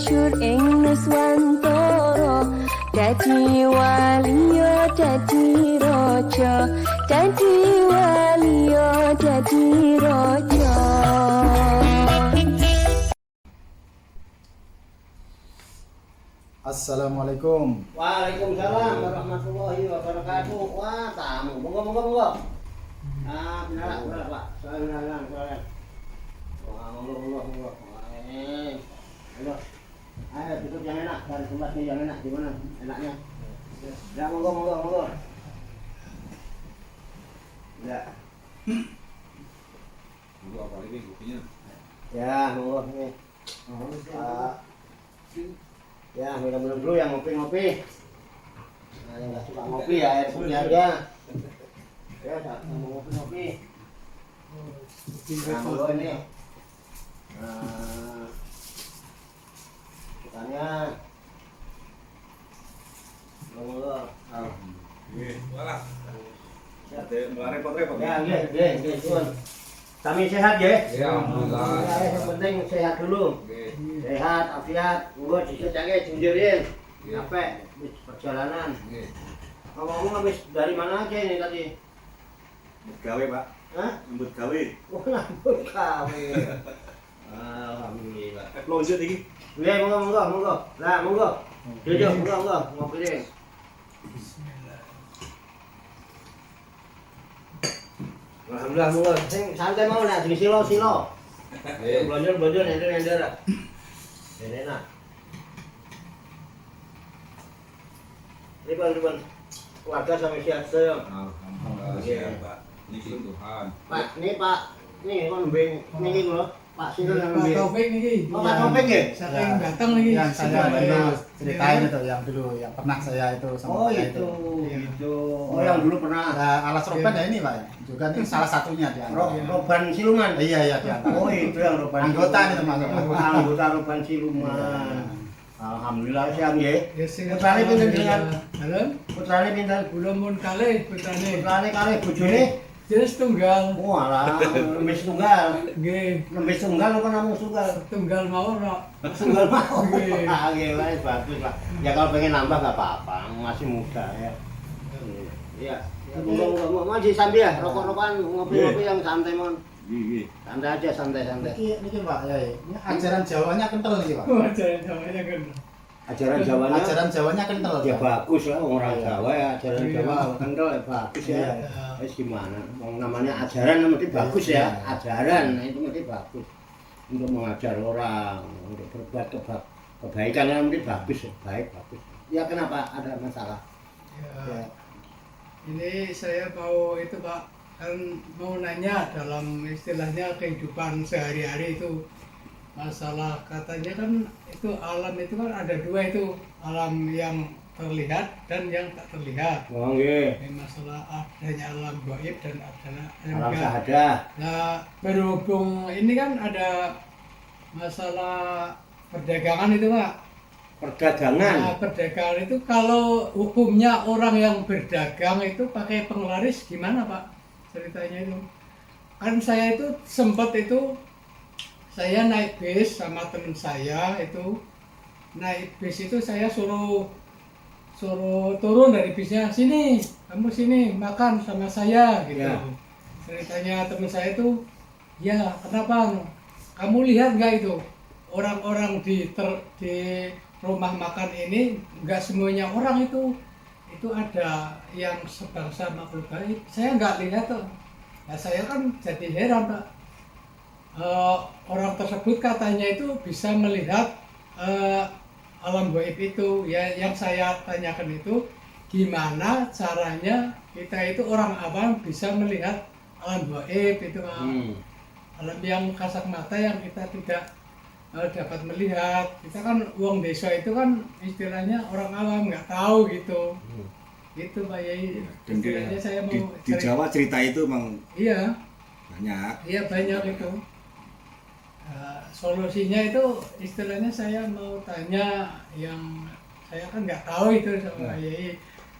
masyhur ing Nuswantara, dadi waliya dadi raja, dadi waliya dadi raja. Assalamualaikum. Waalaikumsalam warahmatullahi wabarakatuh. Wah, tamu. Monggo. Ah, benar Pak. Silakan. Wah, monggo. Ayo. Ayo duduk yang enak, dan tempatnya yang enak di mana? Enaknya. Ya, monggo. Ya. Monggo apa lagi kopinya? Ya, monggo nih. Ya, minum dulu yang ngopi-ngopi. Nah, yang nggak suka ngopi ya air putih aja. Ya, mau ngopi-ngopi. Nah, monggo ini. Sukanya. Monggo. Walah. Ada mulai repot-repot. Ya, Tuan. Kami sehat ya? Ya, alhamdulillah. Ya, yang penting sehat dulu. Oke. Sehat, afiat. Monggo dicek junjurin. Iya. Capek habis perjalanan. Oke. Ngomong habis dari mana aja ini tadi? Gawe, Pak. Hah? Nyambut gawe. Oh, ngambut kami. Alhamdulillah. Close iki. Ya, monggo. Lah, monggo. Duduk, monggo. Ngopi deh. Alhamdulillah, monggo. Sing santai mau nak jadi silo. Blonjol nyender. Ini nak. Ribuan. Keluarga sampai sehat semua. Alhamdulillah sehat, Pak. Niki Tuhan. Pak, ini kon mbing niki lho. Pak Sinul yang Pak mbing. Taufik niki. Oh, Pak Taufik ya? Saking datang niki. Yang saya Sudah, dulu ya. ceritain itu yang dulu yang pernah saya itu sama Oh, saya itu. Iya. Gitu. Oh, yang dulu pernah Nah, alas roban ya ini Pak ya. Juga ini salah satunya di antara. Roban Siluman. Iya di antara. Oh, itu yang Roban Anggota Siluman. ini termasuk. Anggota Roban Siluman. Alhamdulillah siang nggih. Ya sing Putrane pinten jenengan? Halo. Putrane pinten? Kula mun kalih putrane. Putrane kalih bojone? Jenis tunggal. Walah, lembis tunggal. Nggih, Lembis tunggal apa namung tunggal? tunggal mawon kok. Tunggal mau. Nggih. Ah, nggih, wes bagus lah. Ya kalau pengen nambah nggak apa-apa, masih muda ya. Iya. Mau sambil ya, rokok-rokokan, ngopi-ngopi yang santai mon. Nggih. Santai aja, santai. Niki Pak ya. Ini ajaran Jawanya kental nih Pak. Ajaran Jawanya kan. Ajaran Jawanya, Ajaran Jawanya kental. ya Pak. bagus lah, orang Iya. Jawa ya, ajaran Iya. Jawa kental ya bagus ya. Iya. Wes gimana? Namanya ajaran mesti bagus ya, Iya. ajaran itu mesti bagus. Untuk mengajar orang, untuk berbuat kebaikan kan mesti bagus, bagus. Ya kenapa ada masalah? Ya. Ini saya mau itu Pak, kan mau nanya dalam istilahnya kehidupan sehari-hari itu masalah katanya kan itu alam itu kan ada dua itu, alam yang terlihat dan yang tak terlihat. Oh nggih. Ini masalah adanya alam gaib dan adanya Alam enggak. sahadah. Nah, berhubung ini kan ada masalah perdagangan itu Pak. Perdagangan. Nah, perdagangan itu kalau hukumnya orang yang berdagang itu pakai penglaris gimana Pak? Ceritanya itu. Kan saya itu sempat itu saya naik bis sama teman saya itu. Naik bis itu saya suruh turun dari bisnya, sini, kamu sini makan sama saya gitu. Ya. Ceritanya teman saya itu, ya kenapa? Kamu lihat nggak itu orang-orang di rumah makan ini nggak semuanya orang itu ada yang sebangsa makhluk gaib. Saya nggak lihat tuh. Nah, saya kan jadi heran Pak. Orang tersebut katanya itu bisa melihat alam gaib itu. Ya, yang saya tanyakan itu gimana caranya kita itu orang awam bisa melihat alam gaib itu Pak. Alam yang kasat mata yang kita tidak dapat melihat. Kita kan uang desa itu kan istilahnya orang awam nggak tahu gitu. Gitu Pak Yai. Dan Istilahnya saya mau di Jawa cerita itu memang Iya, banyak. iya banyak itu. Solusinya itu istilahnya saya mau tanya yang saya kan nggak tahu itu sama Pak Yai.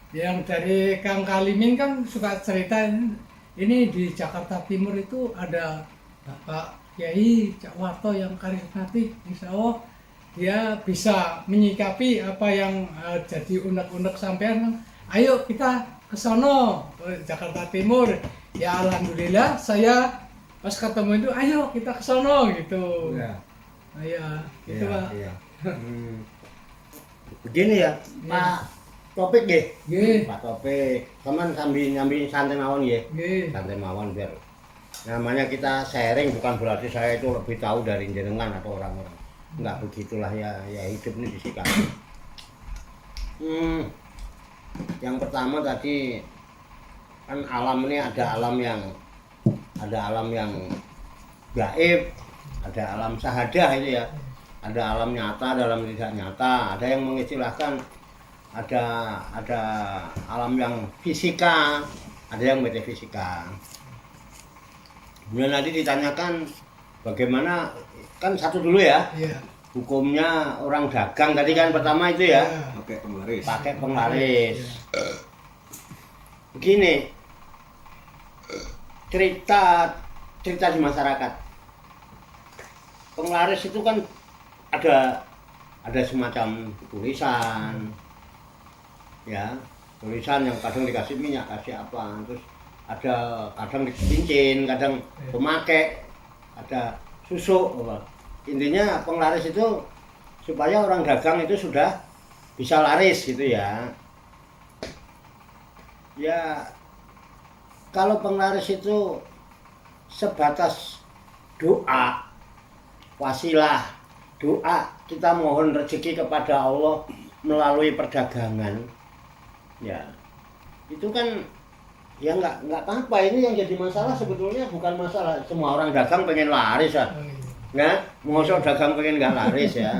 Yang dari Kang Kalimin kan suka cerita ini di Jakarta Timur itu ada Bapak Kiai Cak Warto yang karismatik, insya Allah ya bisa menyikapi apa yang jadi unek-unek sampean. Ayo kita ke sono, Jakarta Timur. Ya alhamdulillah saya pas ketemu itu, ayo kita ke sono gitu. Iya. Iya, gitu Pak. Iya. Begini ya, Pak Topik nggih. Nggih. Pak Topik, teman sambil santai mawon nggih. Nggih. Santai mawon biar namanya kita sharing, bukan berarti saya itu lebih tahu dari jenengan atau orang-orang. Enggak begitulah ya hidup ini disikapi. Yang pertama tadi kan alam ini ada alam yang gaib, ada alam sahadah itu ya. Ada alam nyata, ada alam tidak nyata. Ada yang mengistilahkan ada alam yang fisika, ada yang metafisika. Kemudian nanti ditanyakan bagaimana, kan satu dulu ya. Iya. Hukumnya orang dagang tadi kan pertama itu ya. Pakai penglaris. Pakai penglaris. Begini, cerita di masyarakat. Penglaris itu kan ada semacam tulisan, ya, tulisan yang kadang dikasih minyak, kasih apa, terus ada kadang cincin, kadang pemakai, ada susuk. Intinya penglaris itu supaya orang dagang itu sudah bisa laris gitu ya. Ya, kalau penglaris itu sebatas doa, wasilah, doa, kita mohon rezeki kepada Allah melalui perdagangan, ya itu kan ya nggak apa-apa. Ini yang jadi masalah sebetulnya bukan masalah semua orang dagang pengen laris ya, nggak mau dagang pengen nggak laris ya.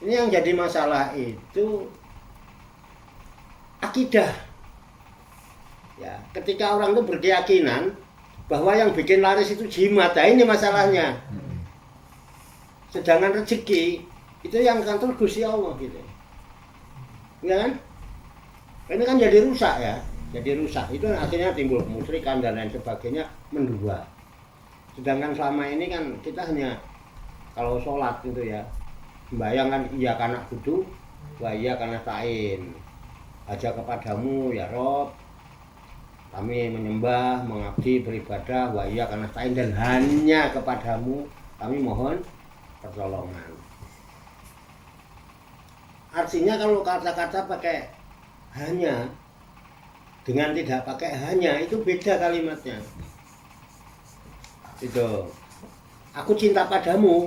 Ini yang jadi masalah itu akidah. Ya, ketika orang itu berkeyakinan bahwa yang bikin laris itu jimat, nah ini masalahnya. Sedangkan rezeki itu yang kantor Gusti Allah gitu. Ya kan? Ini kan jadi rusak ya. Jadi rusak. Itu akhirnya timbul kemusyrikan dan lain sebagainya mendua. Sedangkan selama ini kan kita hanya kalau sholat gitu ya, membayangkan iya kana kudu, wa iya kana ta'in. Aja kepadamu ya Rob, kami menyembah, mengabdi, beribadah, wa iya kana ta'in, dan hanya kepadamu kami mohon pertolongan. Artinya kalau kata-kata pakai hanya dengan tidak pakai hanya itu beda kalimatnya. Itu. Aku cinta padamu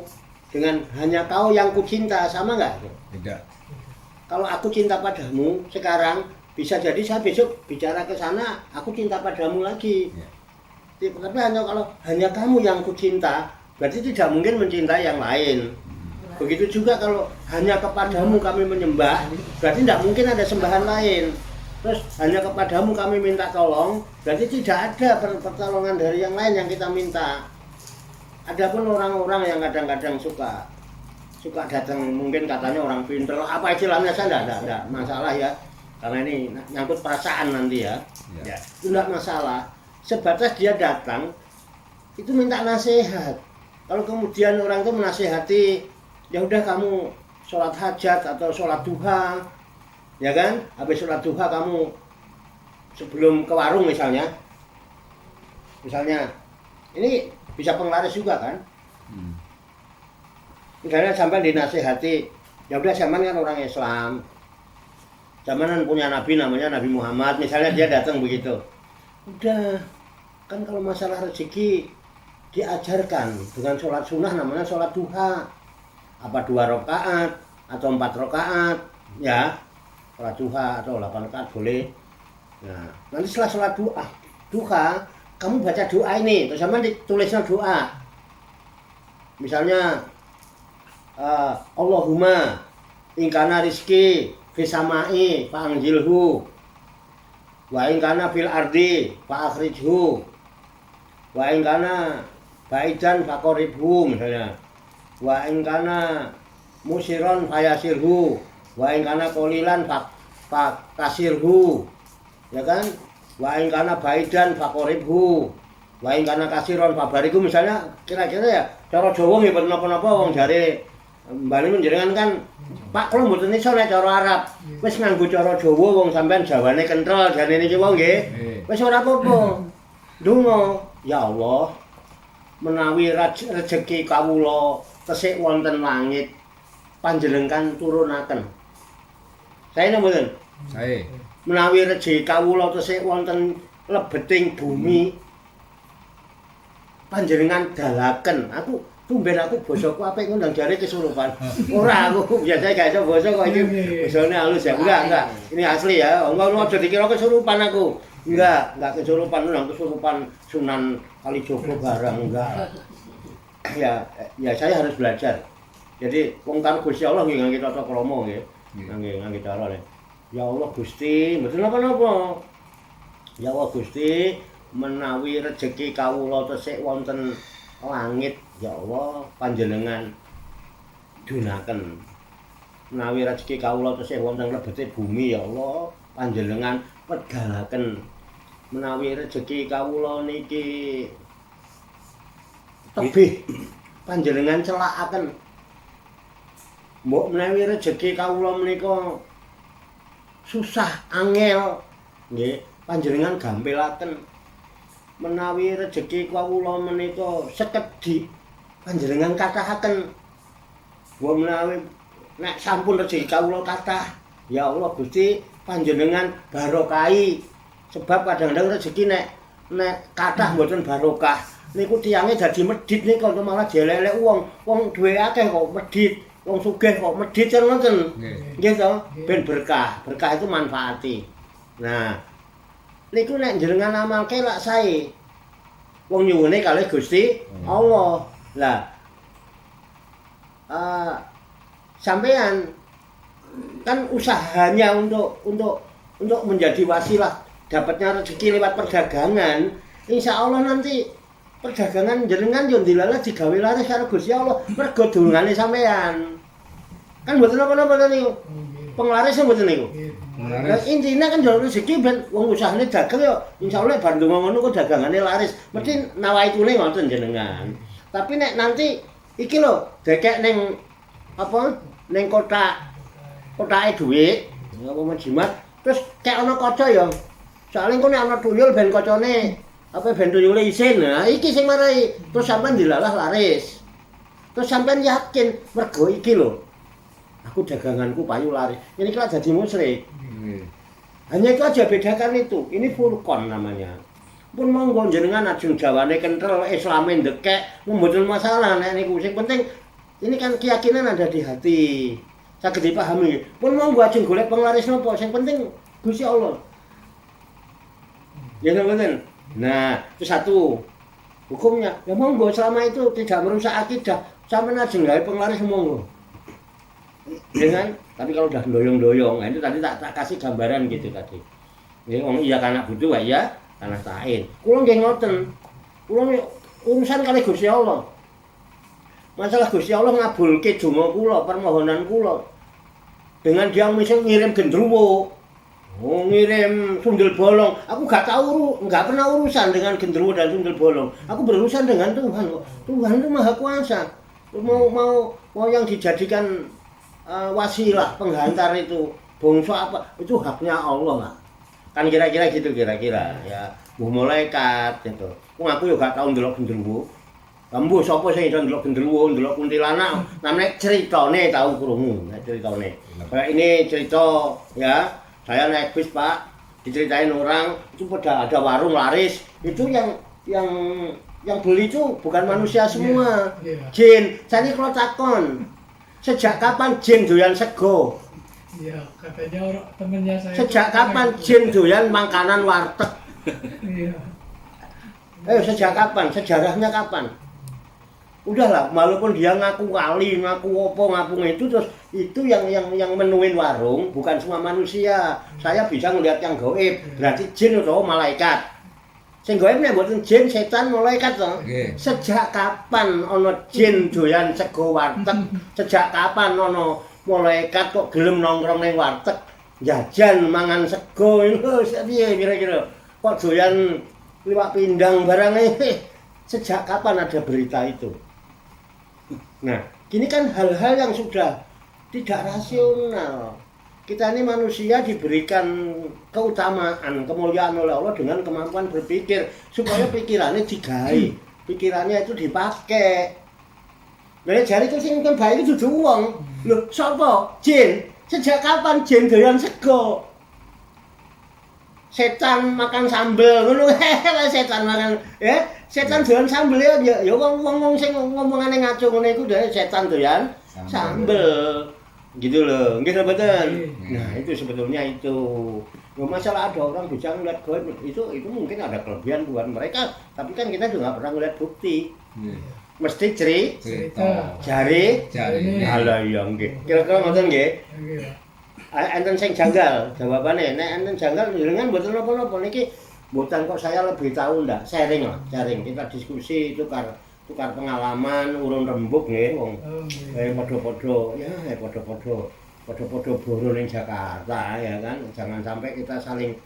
dengan hanya kau yang ku cinta, sama enggak? Tidak. Kalau aku cinta padamu sekarang, bisa jadi saya besok bicara ke sana aku cinta padamu lagi. Ya. Tapi kalau hanya kamu yang ku cinta, berarti tidak mungkin mencintai yang lain. Begitu juga kalau hanya kepadamu kami menyembah, berarti tidak mungkin ada sembahan lain. Terus hanya kepadamu kami minta tolong, berarti tidak ada pertolongan dari yang lain yang kita minta. Adapun orang-orang yang kadang-kadang suka datang, mungkin katanya orang pinter, apa istilahnya, saya tidak masalah ya, karena ini nyangkut perasaan nanti ya. Ya, itu tidak masalah. Sebatas dia datang, itu minta nasihat. Kalau kemudian orang itu menasihati, ya udah kamu sholat hajat atau sholat duha, ya kan? Habis sholat duha kamu sebelum ke warung misalnya, ini bisa penglaris juga kan? Misalnya sampai dinasihati, ya udah zaman kan orang Islam, zamanan punya Nabi namanya Nabi Muhammad, misalnya dia datang begitu, udah kan kalau masalah rezeki diajarkan dengan sholat sunnah namanya sholat duha, apa 2 rakaat atau 4 rakaat ya, sholat duha atau 8 rakaat boleh. Nah nanti setelah sholat duha kamu baca doa ini, terus sama ditulisnya doa, misalnya Allahumma ingkana rizki fisamai fa'anjilhu wa ingkana fil ardi fa'akhrijhu wa ingkana baidan faqoribhu, misalnya wa ingkana musiron fayasirhu wa ingkana qolilan fakasirhu, ya kan? Wa ingkana baidan faqoribhu wa ingkana kasiron fabariku, misalnya kira-kira ya cara Jawa nggih napa-napa wong jare Mbane menjenengan kan Pak kula mboten iso nek cara Arab. Wis nganggo cara Jawa wong sampean Jawane kenthel jane niki wong nggih. Wis ora apa-apa. Donga, ya Allah, menawi rejeki kawula tesih wonten langit panjenengan turunaken. Sae napa mboten? Sae. Menawi rejeki kawula tesih wonten lebeting bumi panjenengan dalaken. Aku tumben aku basaku apik ngundang jare kesurupan. Ora aku biasa gak iso basa kok iki basane halus ya. Enggak. Ini asli ya. Enggak aja dikira kesurupan aku. Enggak kesurupan nang kesurupan Sunan Kalijogo barang enggak. Ya saya harus belajar. Jadi wong karo Gusti Allah nggih ngangge tata krama nggih. Ngangge cara le. Ya Allah Gusti, mboten napa-napa. Ya Allah Gusti, menawi rejeki kawula tesih wonten langit, ya Allah panjenengan dunaken. Menawi rejeki kawula tesih wonten lebete bumi, ya Allah panjenengan wedalaken. Menawi rejeki kawula niki tebih panjenengan celakaken. Mbok menawi rejeki kawula menika susah angel nggih panjenengan gampilaken. Menawi rejeki kawula menika sekedhik panjenengan kathahaken. Wa menawi nek sampun rejeki kawula kathah, ya Allah Gusti panjenengan barokahi. Sebab kadang-kadang rejeki nek kathah mboten barokah. Niku tiyange dadi medhit nika malah dielek-elek wong. Wong duwe akeh kok medhit, wong sugih kok medhit kan ngoten. Nggih to, ben berkah. Berkah itu manfaati. Nah, niku nek jenengan amalke lak sae. Wong nyuwune kalih Gusti Allah. Lah sampean kan usahanya untuk menjadi wasilah dapatnya rezeki lewat perdagangan. Insya Allah nanti perdagangan jenengan yo dilalah digawe laris karo Gusti Allah mergo dongane sampean. Kan mboten apa-apa niku. Penglaris mboten niku. Nah, intinya kan jalur rezeki ben wong usahane dagang yo insyaallah bar ndonga ngono kok dagangane laris. Mesti nawaitune ngoten jenengan. Tapi nek nanti iki lho dekek ning apa ning kotake dhuwit apa jimat terus kek ana kaca ya. Soale engko nek ana tuyul ben kacane apa ben tuyule isin. Nah, iki sing marai terus sampean dilalah laris. Terus sampean yakin mergo iki lho. Aku daganganku payu laris. Ini kalau jadi musyrik. Hanya itu aja bedakan itu. Ini furqan namanya. Pun monggo jenengan ajeng Jawane kenthel, Islame ndekek, mboten masalah nek niku. Sing penting ini kan keyakinan ada di hati. Saged dipahami. Pun monggo ajeng golek penglaris napa, sing penting Gusti Allah. Ya ngoten. Nah, itu satu. Hukumnya, ya monggo selama itu tidak merusak akidah, sampeyan ajeng gawe penglaris monggo. Dengan tapi kalau udah doyong-doyong, nah itu tadi tak kasih gambaran gitu tadi. Nggih, wong iya kana butuh wae ya, kana sain. Kula nggih ngoten. Kula urusan kali Gusti Allah. Masalah Gusti Allah ngabulke donga kula, permohonan kula. Dengan dia misal ngirim gendruwo, ngirim sundel bolong. Aku enggak pernah urusan dengan gendruwo dan sundel bolong. Aku berurusan dengan Tuhan kok. Tuhan itu Maha Kuasa. Mau yang dijadikan wasilah penghantar itu bangsa apa itu haknya Allah lah kan kira-kira gitu ya malaikat gitu. Wong aku yo gak tau ndelok genderuwo. Ambuh sapa sing iso ndelok genderuwo, ndelok kuntilanak, namanya ceritane tau krungu, nek ceritane. Kayak ini cerita ya, saya naik bis Pak, diceritain orang itu pada ada warung laris, itu yang beli itu bukan manusia semua, jin. Jadi kalau takon, sejak kapan jin doyan sego? Iya, katanya orang temennya saya. Sejak kapan jin doyan makanan warteg? Iya. Sejak kapan? Sejarahnya kapan? Udahlah, walaupun dia ngaku kali, ngaku opo, ngaku itu terus itu yang menuin warung bukan semua manusia. Saya bisa ngelihat yang gaib, berarti jin atau malaikat. Sing gaib nek mboten jin, setan, malaikat to. Sejak kapan ana jin doyan sego warteg? Sejak kapan ana malaikat kok gelem nongkrong ning warteg jajan mangan sego lho piye kira-kira kok doyan liwat pindang barang sejak kapan ada berita itu? Nah Gini kan hal-hal yang sudah tidak rasional. Kita ini manusia diberikan keutamaan, kemuliaan oleh Allah dengan kemampuan berpikir supaya pikirannya digawe, pikirannya itu dipakai. Lah jari itu sing baik itu dudu wong. Lho, sapa? Jin. Sejak kapan jin doyan sego? Setan makan sambel ngono setan makan ya setan doyan sambel ya wong sing ngomongane ngaco ngene iku dhewe setan doyan sambel gitu loh nggih betul. Nah itu sebetulnya itu masalah ada orang bisa ngeliat gaib itu mungkin ada kelebihan buat mereka tapi kan kita juga nggak pernah ngeliat bukti mesti cerita jari ala ya nggih kira-kira ngoten nggih. Enten sing janggal jawabane nek enten janggal jenengan mboten napa-napa niki mboten kok saya lebih tahu ndak sharing kita diskusi tukar pengalaman urun rembug nggih wong padha-padha ya padha-padha boro ning Jakarta ya kan jangan sampai kita saling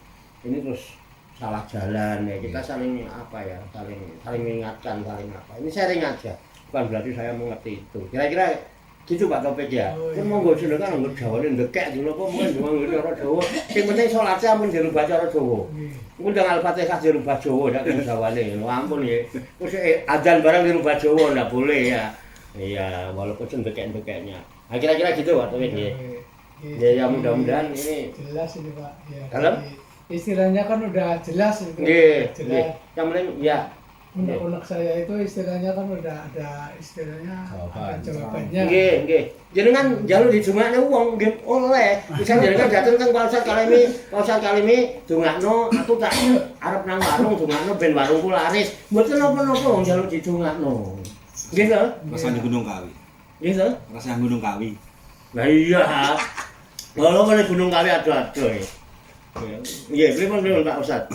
ini terus salah jalan ya kita saling apa ya saling mengingatkan saling apa ini sharing aja bukan berarti saya mengerti itu kira-kira gitu Pak Topik ya. Kan monggo jenengan nggo jawane ndekek dina apa mung nggo cara Jawa. Sing penting salate ampun dirubah cara Jawa. Ngundang Al-Fatihah dirubah Jawa ndak kene jawane. Ampun ya. Wis adzan barang dirubah Jawa ndak boleh ya. Iya, walaupun ndekek-ndekeknya. Nah, kira-kira gitu Pak Topik ya. Ya mudah-mudahan ini jelas ini Pak. Ya. Dalam istilahnya kan udah jelas itu. Nggih. Yang penting ya unek-unek saya itu istilahnya kan udah ada istilahnya ada jawabannya. Nggih. Jenengan njaluk dijungakne wong nggih oleh. Bisa jenengan dateng teng Pak Ustaz Kalimi dongakno aku tak arep nang warung dongakno ben warungku laris. Mboten napa-napa wong njaluk dijungakno. Nggih to? Rasane Gunung Kawi. Nggih to? Rasane Gunung Kawi. Lah iya. Walaupun Gunung Kawi ado-ado. Nggih, pripun Pak Ustaz?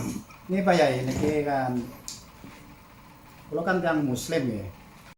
Ini Pak Yai, niki kan kalau kan yang muslim ya,